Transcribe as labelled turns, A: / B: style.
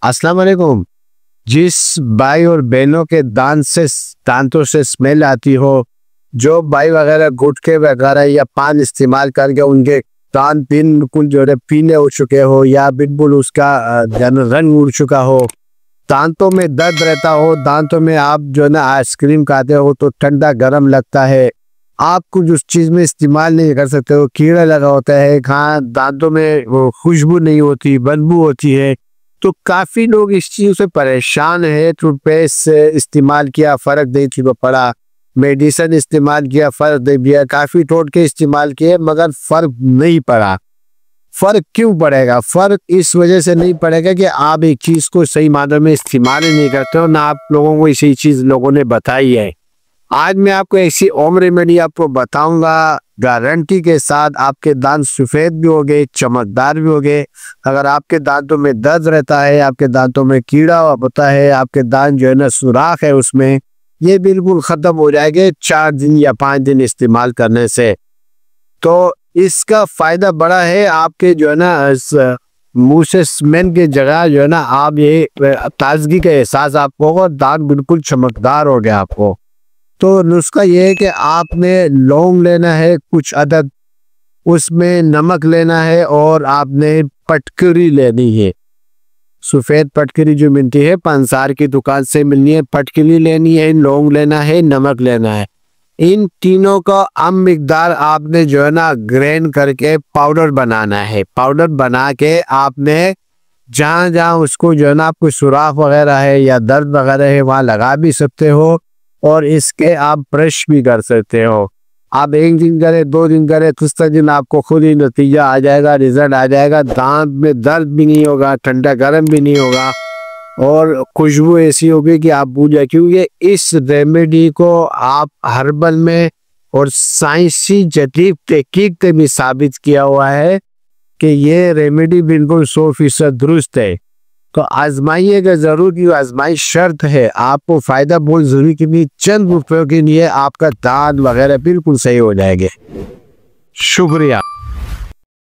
A: अस्सलाम वालेकुम। जिस भाई और बहनों के दांतों से स्मेल आती हो, जो भाई वगैरह गुटखे वगैरह या पान इस्तेमाल करके उनके दांत बिल्कुल जो है पीले हो चुके हो या बिल्कुल उसका रंग उड़ चुका हो, दांतों में दर्द रहता हो, दांतों में आप जो है ना आइसक्रीम खाते हो तो ठंडा गर्म लगता है, आप कुछ उस चीज में इस्तेमाल नहीं कर सकते हो, कीड़ा लगा होता है, हाँ दांतों में वो खुशबू नहीं होती, बदबू होती है, तो काफी लोग इस चीज से परेशान है। टूथपेस्ट इस्तेमाल किया, फर्क नहीं थी वो पड़ा, मेडिसिन इस्तेमाल किया, फर्क नहीं दिया, काफी टोटके इस्तेमाल किए मगर फर्क नहीं पड़ा। फर्क क्यों पड़ेगा? फर्क इस वजह से नहीं पड़ेगा कि आप एक चीज को सही मात्रा में इस्तेमाल ही नहीं करते हो, ना आप लोगों को इसी चीज लोगों ने बताई है। आज मैं आपको ऐसी होम रेमेडी आपको बताऊंगा, गारंटी के साथ आपके दांत सफेद भी हो गए, चमकदार भी हो गए। अगर आपके दांतों में दर्द रहता है, आपके दांतों में कीड़ा होता है, आपके दांत जो है ना सुराख है उसमें, ये बिल्कुल खत्म हो जाएंगे 4 दिन या 5 दिन इस्तेमाल करने से। तो इसका फायदा बड़ा है, आपके जो है ना मुंह से स्मेल की जगह जो है ना आप ये ताजगी का एहसास आपको होगा, दांत बिल्कुल चमकदार हो गया आपको। तो नुस्खा ये है कि आपने लौंग लेना है कुछ अदद, उसमें नमक लेना है और आपने पटकरी लेनी है, सफेद पटकरी जो मिलती है पंसार की दुकान से मिलनी है, पटकरी लेनी है, लौंग लेना है, नमक लेना है। इन तीनों का आम मिकदार आपने जो है ना ग्राइंड करके पाउडर बनाना है। पाउडर बना के आपने जहाँ जहाँ उसको जो है ना आपको सुराख वगैरह है या दर्द वगैरह है वहाँ लगा भी सकते हो और इसके आप ब्रश भी कर सकते हो। आप 1 दिन करें, 2 दिन करें, तीसरा दिन आपको खुद ही नतीजा आ जाएगा, रिजल्ट आ जाएगा। दांत में दर्द भी नहीं होगा, ठंडा गर्म भी नहीं होगा और खुशबू ऐसी होगी कि आप भूल जाए। क्योंकि इस रेमेडी को आप हर्बल में और साइंसी जदीद तहकीक से भी साबित किया हुआ है कि ये रेमेडी बिल्कुल 100% दुरुस्त है। तो आजमाइएगा जरूर, ये आजमाइश शर्त है, आपको फायदा बहुत जरूरी के लिए चंद रुपयों के लिए आपका दांत वगैरह बिल्कुल सही हो जाएंगे। शुक्रिया।